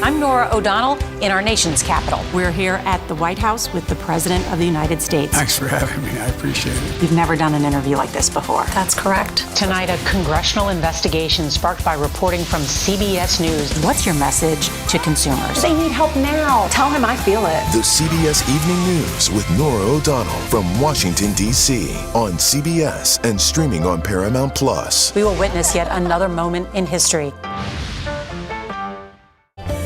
I'm Nora O'Donnell in our nation's capital. We're here at the White House with the President of the United States. Thanks for having me. I appreciate it. You've never done an interview like this before. That's correct. Tonight, a congressional investigation sparked by reporting from CBS News. What's your message to consumers? They need help now. Tell them I feel it. The CBS Evening News with Nora O'Donnell from Washington, D.C. on CBS and streaming on Paramount+. We will witness yet another moment in history.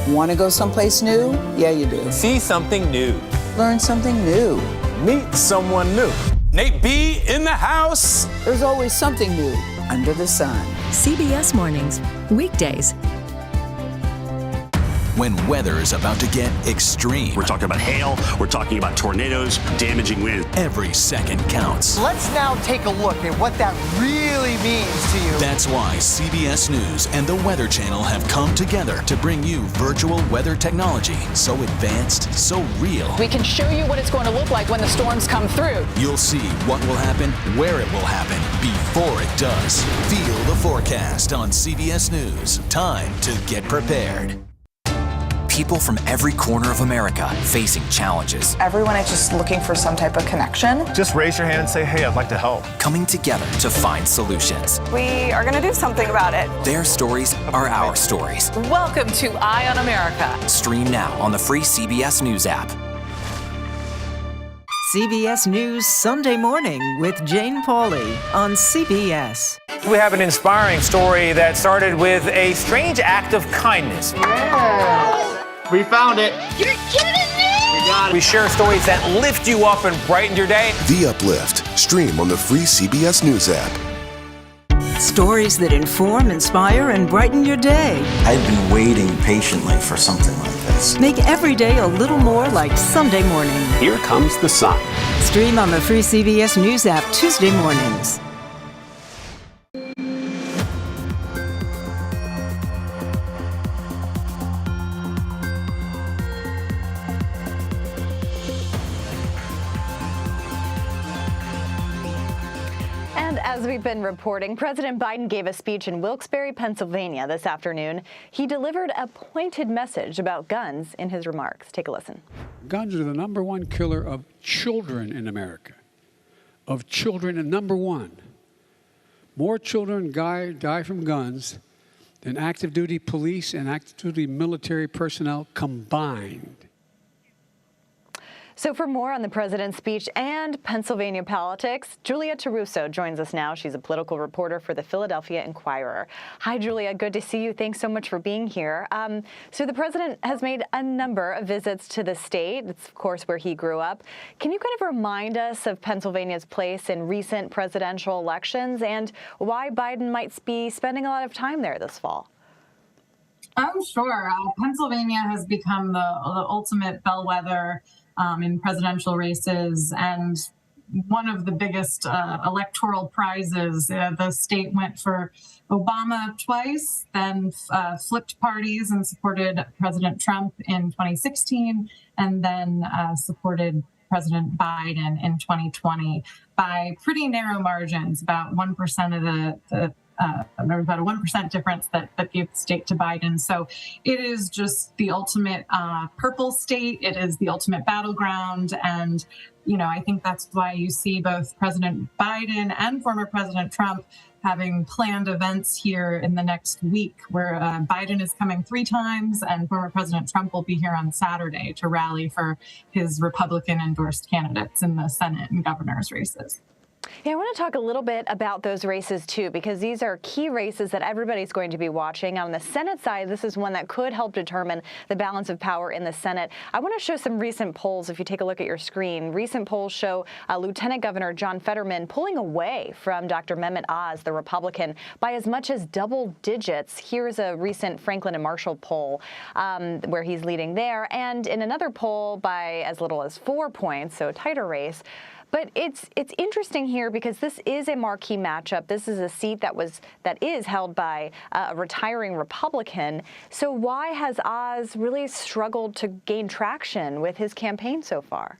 Want to go someplace new? Yeah, you do. See something new. Learn something new. Meet someone new. Nate B in the house. There's always something new under the sun. CBS Mornings, weekdays. When weather is about to get extreme. We're talking about hail, we're talking about tornadoes, damaging winds. Every second counts. Let's now take a look at what that really means to you. That's why CBS News and the Weather Channel have come together to bring you virtual weather technology so advanced, so real. We can show you what it's going to look like when the storms come through. You'll see what will happen, where it will happen, before it does. Feel the forecast on CBS News. Time to get prepared. People from every corner of America facing challenges. Everyone is just looking for some type of connection. Just raise your hand and say, hey, I'd like to help. Coming together to find solutions. We are going to do something about it. Their stories are our stories. Welcome to Eye on America. Stream now on the free CBS News app. CBS News Sunday Morning with Jane Pauley on CBS. We have an inspiring story that started with a strange act of kindness. Yeah. We found it. You're kidding me? We got it. We share stories that lift you up and brighten your day. The Uplift. Stream on the free CBS News app. Stories that inform, inspire, and brighten your day. I've been waiting patiently for something like this. Make every day a little more like Sunday morning. Here comes the sun. Stream on the free CBS News app Tuesday mornings. As we've been reporting, President Biden gave a speech in Wilkes-Barre, Pennsylvania this afternoon. He delivered a pointed message about guns in his remarks. Take a listen. Guns are the #1 killer of children in America. Of children, and #1. More children die from guns than active duty police and active duty military personnel combined. So for more on the president's speech and Pennsylvania politics, Julia Taruso joins us now. She's a political reporter for the Philadelphia Inquirer. Hi, Julia. Good to see you. Thanks so much for being here. So the president has made a number of visits to the state. It's, of course, where he grew up. Can you kind of remind us of Pennsylvania's place in recent presidential elections and why Biden might be spending a lot of time there this fall? Sure. Pennsylvania has become the ultimate bellwether in presidential races, and one of the biggest electoral prizes. The state went for Obama twice, then flipped parties and supported President Trump in 2016, and then supported President Biden in 2020 by pretty narrow margins, about 1% of there was about a 1% difference that gave the state to Biden. So it is just the ultimate purple state. It is the ultimate battleground. And, I think that's why you see both President Biden and former President Trump having planned events here in the next week, where Biden is coming 3 times and former President Trump will be here on Saturday to rally for his Republican-endorsed candidates in the Senate and governor's races. Yeah, I want to talk a little bit about those races, too, because these are key races that everybody's going to be watching. On the Senate side, this is one that could help determine the balance of power in the Senate. I want to show some recent polls. If you take a look at your screen, recent polls show Lieutenant Governor John Fetterman pulling away from Dr. Mehmet Oz, the Republican, by as much as double digits. Here's a recent Franklin and Marshall poll where he's leading there. And in another poll by as little as 4 points, so a tighter race. But it's interesting here because this is a marquee matchup. This is a seat that is held by a retiring Republican. So why has Oz really struggled to gain traction with his campaign so far?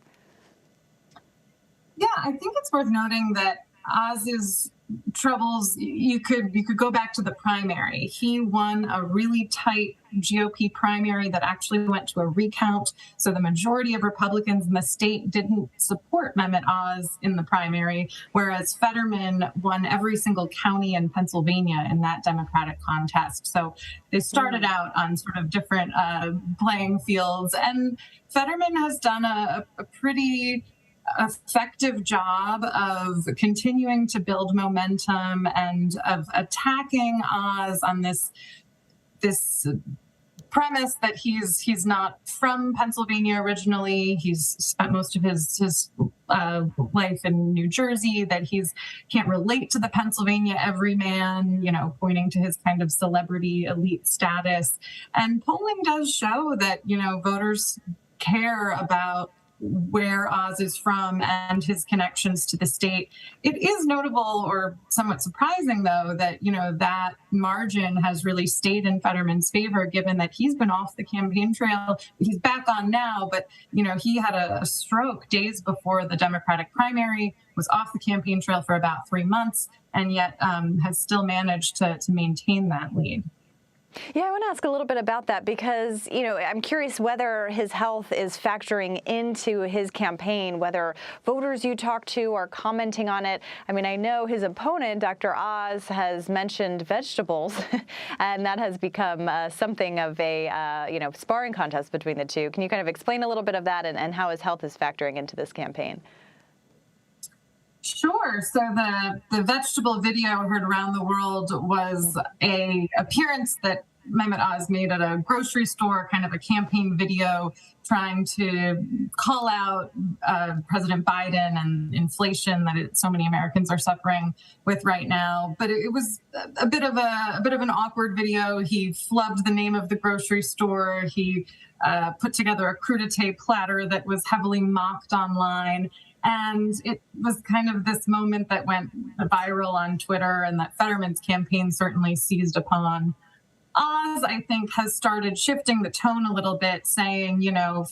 Yeah, I think it's worth noting that Oz's troubles, you could go back to the primary. He won a really tight GOP primary that actually went to a recount. So the majority of Republicans in the state didn't support Mehmet Oz in the primary, whereas Fetterman won every single county in Pennsylvania in that Democratic contest. So they started out on sort of different playing fields. And Fetterman has done a pretty effective job of continuing to build momentum and of attacking Oz on this premise that he's not from Pennsylvania originally. He's spent most of his life in New Jersey, that he's can't relate to the Pennsylvania everyman, pointing to his kind of celebrity elite status. And polling does show that, voters care about where Oz is from and his connections to the state. It is notable, or somewhat surprising, though, that, that margin has really stayed in Fetterman's favor, given that he's been off the campaign trail. He's back on now, but, he had a stroke days before the Democratic primary, was off the campaign trail for about 3 months, and yet has still managed to maintain that lead. Yeah, I want to ask a little bit about that because, I'm curious whether his health is factoring into his campaign, whether voters you talk to are commenting on it. I mean, I know his opponent, Dr. Oz, has mentioned vegetables, and that has become something of a, sparring contest between the two. Can you kind of explain a little bit of that and how his health is factoring into this campaign? Sure. So the vegetable video heard around the world was a appearance that Mehmet Oz made at a grocery store, kind of a campaign video trying to call out President Biden and inflation that so many Americans are suffering with right now. But it was a bit of an awkward video. He flubbed the name of the grocery store. He put together a crudité platter that was heavily mocked online. And it was kind of this moment that went viral on Twitter and that Fetterman's campaign certainly seized upon. Oz, I think, has started shifting the tone a little bit, saying,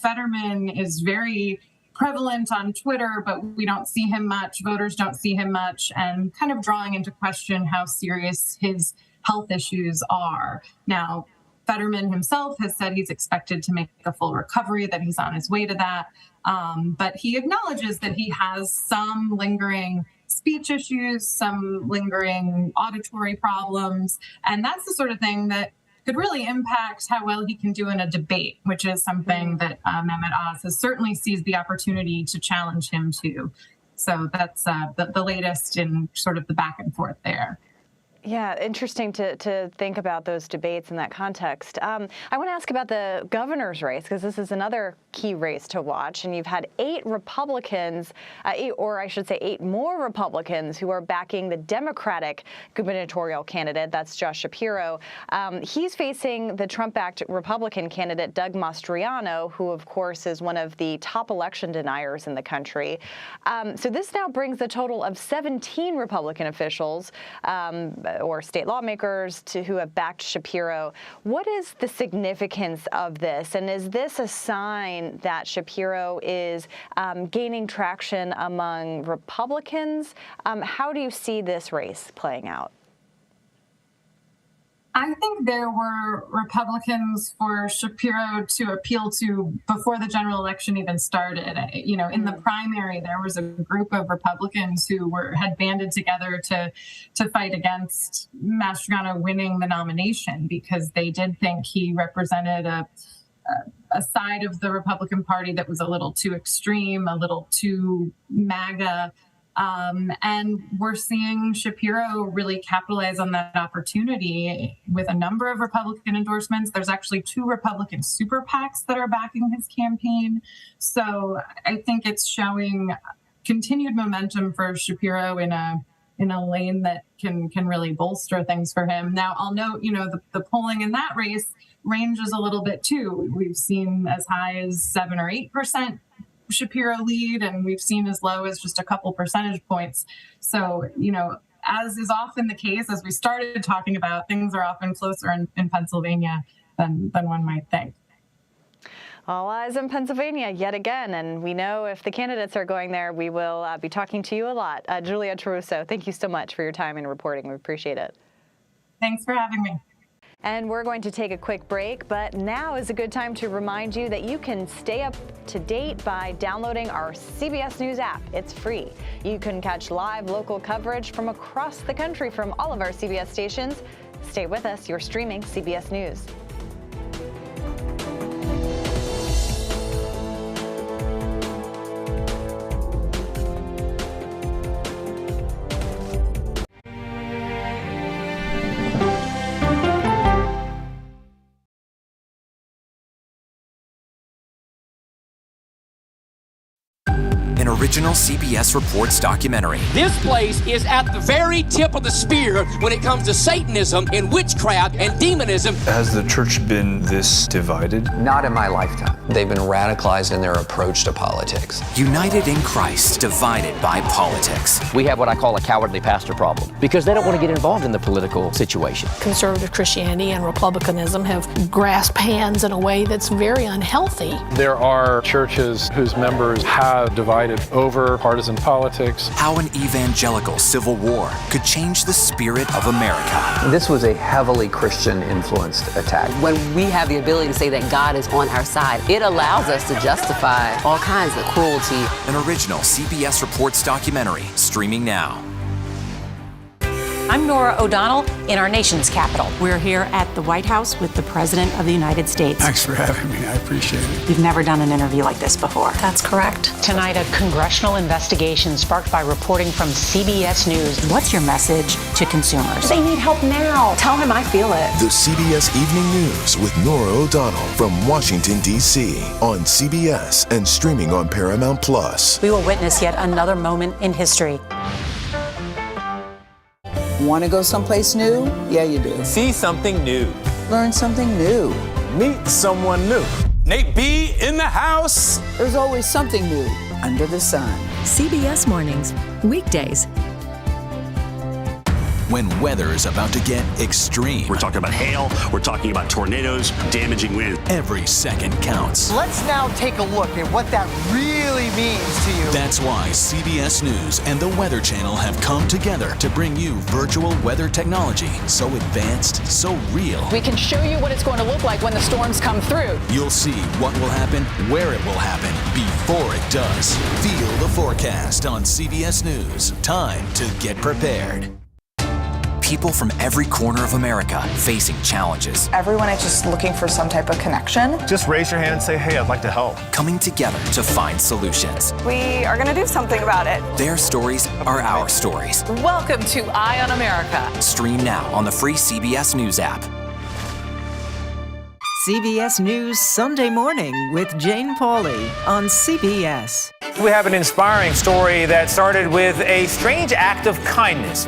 Fetterman is very prevalent on Twitter, but we don't see him much. Voters don't see him much, and kind of drawing into question how serious his health issues are. Now, Fetterman himself has said he's expected to make a full recovery, that he's on his way to that. But he acknowledges that he has some lingering speech issues, some lingering auditory problems. And that's the sort of thing that could really impact how well he can do in a debate, which is something that Mehmet Oz has certainly seized the opportunity to challenge him to. So that's the latest in sort of the back and forth there. Yeah, interesting to think about those debates in that context. I want to ask about the governor's race, because this is another key race to watch. And you've had 8 Republicans, 8 more Republicans who are backing the Democratic gubernatorial candidate. That's Josh Shapiro. He's facing the Trump-backed Republican candidate, Doug Mastriano, who, of course, is one of the top election deniers in the country. So this now brings a total of 17 Republican officials or state lawmakers who have backed Shapiro. What is the significance of this? And is this a sign that Shapiro is gaining traction among Republicans? How do you see this race playing out? I think there were Republicans for Shapiro to appeal to before the general election even started. In the primary, there was a group of Republicans who had banded together to fight against Mastriano winning the nomination because they did think he represented a side of the Republican Party that was a little too extreme, a little too MAGA. And we're seeing Shapiro really capitalize on that opportunity with a number of Republican endorsements. There's actually 2 Republican super PACs that are backing his campaign. So I think it's showing continued momentum for Shapiro in a lane that can really bolster things for him. Now, I'll note, the polling in that race ranges a little bit too. We've seen as high as 7 or 8% Shapiro lead, and we've seen as low as just a couple percentage points. So, as is often the case, as we started talking about, things are often closer in Pennsylvania than one might think. All eyes in Pennsylvania yet again, and we know if the candidates are going there, we will be talking to you a lot. Julia Taruso, thank you so much for your time and reporting. We appreciate it. Thanks for having me. And we're going to take a quick break, but now is a good time to remind you that you can stay up to date by downloading our CBS News app. It's free. You can catch live local coverage from across the country from all of our CBS stations. Stay with us. You're streaming CBS News. Original CBS Reports documentary. This place is at the very tip of the spear when it comes to Satanism and witchcraft and demonism. Has the church been this divided? Not in my lifetime. They've been radicalized in their approach to politics. United in Christ, divided by politics. We have what I call a cowardly pastor problem because they don't want to get involved in the political situation. Conservative Christianity and Republicanism have grasped hands in a way that's very unhealthy. There are churches whose members have divided over partisan politics. How an evangelical civil war could change the spirit of America. This was a heavily Christian-influenced attack. When we have the ability to say that God is on our side, it allows us to justify all kinds of cruelty. An original CBS Reports documentary streaming now. I'm Norah O'Donnell in our nation's capital. We're here at the White House with the President of the United States. Thanks for having me. I appreciate it. You've never done an interview like this before. That's correct. Tonight, a congressional investigation sparked by reporting from CBS News. What's your message to consumers? They need help now. Tell him I feel it. The CBS Evening News with Norah O'Donnell from Washington, D.C. on CBS and streaming on Paramount Plus. We will witness yet another moment in history. Want to go someplace new? Yeah, you do. See something new. Learn something new. Meet someone new. Nate B in the house. There's always something new under the sun. CBS Mornings, weekdays. When weather is about to get extreme. We're talking about hail, we're talking about tornadoes, damaging wind. Every second counts. Let's now take a look at what that really means to you. That's why CBS News and the Weather Channel have come together to bring you virtual weather technology so advanced, so real. We can show you what it's going to look like when the storms come through. You'll see what will happen, where it will happen, before it does. Feel the forecast on CBS News. Time to get prepared. People from every corner of America facing challenges. Everyone is just looking for some type of connection. Just raise your hand and say, hey, I'd like to help. Coming together to find solutions. We are going to do something about it. Their stories are our stories. Welcome to Eye on America. Stream now on the free CBS News app. CBS News Sunday Morning with Jane Pauley on CBS. We have an inspiring story that started with a strange act of kindness.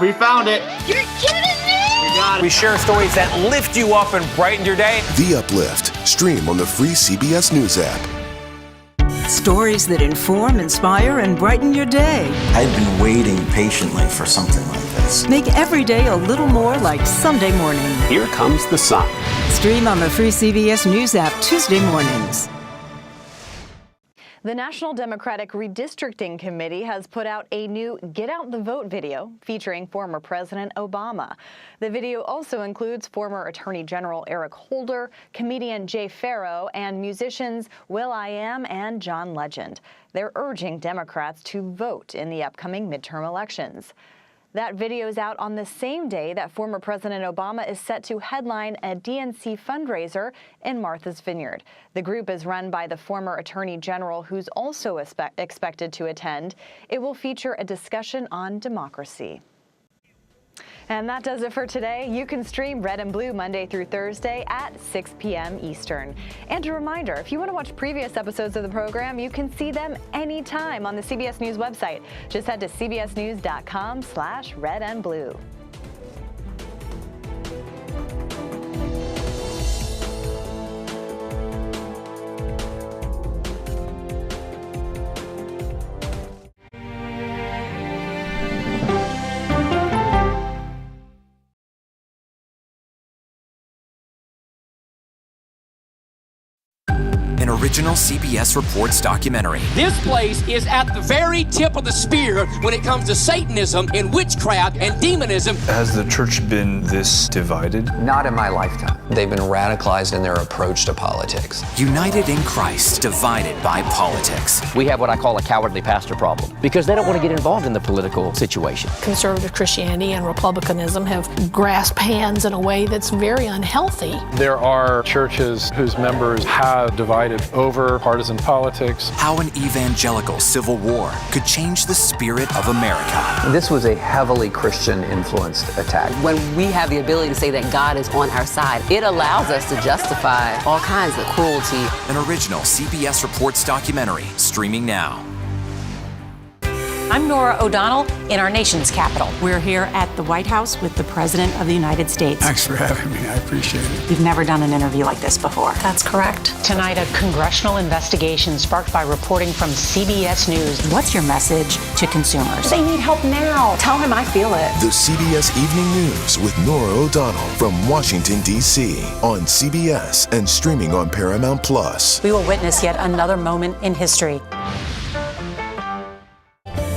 We found it. You're kidding me! We got it. We share stories that lift you up and brighten your day. The Uplift. Stream on the free CBS News app. Stories that inform, inspire, and brighten your day. I've been waiting patiently for something like this. Make every day a little more like Sunday morning. Here comes the sun. Stream on the free CBS News app Tuesday mornings. The National Democratic Redistricting Committee has put out a new Get Out the Vote video featuring former President Obama. The video also includes former Attorney General Eric Holder, comedian Jay Farrow, and musicians will.i.am and John Legend. They're urging Democrats to vote in the upcoming midterm elections. That video is out on the same day that former President Obama is set to headline a DNC fundraiser in Martha's Vineyard. The group is run by the former Attorney General, who's also expected to attend. It will feature a discussion on democracy. And that does it for today. You can stream Red and Blue Monday through Thursday at 6 p.m. Eastern. And a reminder, if you want to watch previous episodes of the program, you can see them anytime on the CBS News website. Just head to cbsnews.com/redandblue. Original CBS Reports documentary. This place is at the very tip of the spear when it comes to Satanism and witchcraft and demonism. Has the church been this divided? Not in my lifetime. They've been radicalized in their approach to politics. United in Christ, divided by politics. We have what I call a cowardly pastor problem because they don't want to get involved in the political situation. Conservative Christianity and Republicanism have grasped hands in a way that's very unhealthy. There are churches whose members have divided over partisan politics. How an evangelical civil war could change the spirit of America. This was a heavily Christian-influenced attack. When we have the ability to say that God is on our side, it allows us to justify all kinds of cruelty. An original CBS Reports documentary streaming now. I'm Nora O'Donnell in our nation's capital. We're here at the White House with the President of the United States. Thanks for having me. I appreciate it. We've never done an interview like this before. That's correct. Tonight, a congressional investigation sparked by reporting from CBS News. What's your message to consumers? They need help now. Tell him I feel it. The CBS Evening News with Nora O'Donnell from Washington, D.C. on CBS and streaming on Paramount Plus. We will witness yet another moment in history.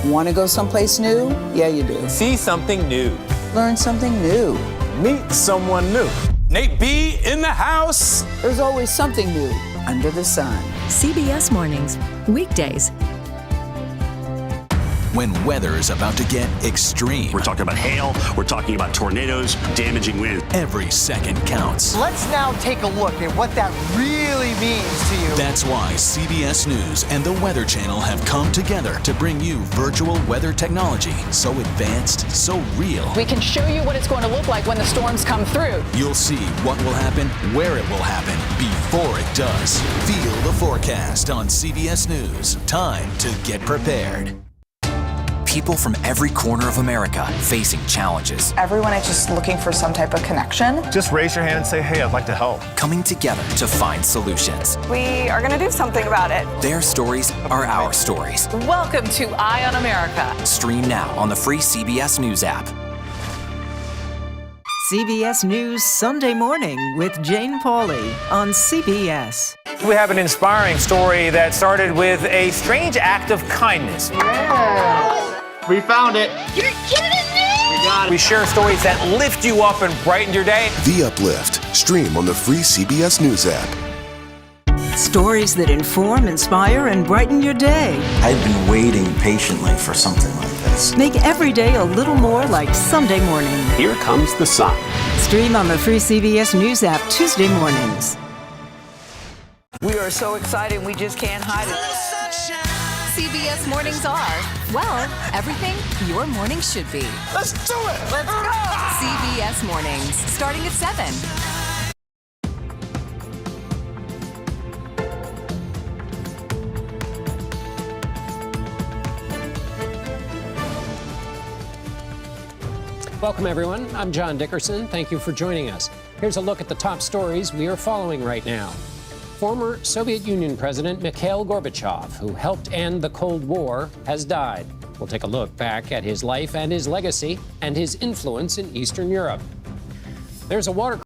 Want to go someplace new? Yeah, you do. See something new. Learn something new. Meet someone new. Nate B in the house. There's always something new under the sun. CBS Mornings, weekdays. When weather is about to get extreme. We're talking about hail, we're talking about tornadoes, damaging winds. Every second counts. Let's now take a look at what that really means to you. That's why CBS News and the Weather Channel have come together to bring you virtual weather technology so advanced, so real. We can show you what it's going to look like when the storms come through. You'll see what will happen, where it will happen, before it does. Feel the forecast on CBS News. Time to get prepared. People from every corner of America facing challenges. Everyone is just looking for some type of connection. Just raise your hand and say, hey, I'd like to help. Coming together to find solutions. We are going to do something about it. Their stories are our stories. Welcome to Eye on America. Stream now on the free CBS News app. CBS News Sunday Morning with Jane Pauley on CBS. We have an inspiring story that started with a strange act of kindness. We found it. You're kidding me! We got it. We share stories that lift you up and brighten your day. The Uplift. Stream on the free CBS News app. Stories that inform, inspire, and brighten your day. I've been waiting patiently for something like this. Make every day a little more like Sunday morning. Here comes the sun. Stream on the free CBS News app Tuesday mornings. We are so excited, we just can't hide it. CBS Mornings are, well, everything your morning should be. Let's do it. Let's go. CBS Mornings, starting at 7. Welcome, everyone. I'm John Dickerson. Thank you for joining us. Here's a look at the top stories we are following right now. Former Soviet Union President Mikhail Gorbachev, who helped end the Cold War, has died. We'll take a look back at his life and his legacy and his influence in Eastern Europe. There's a water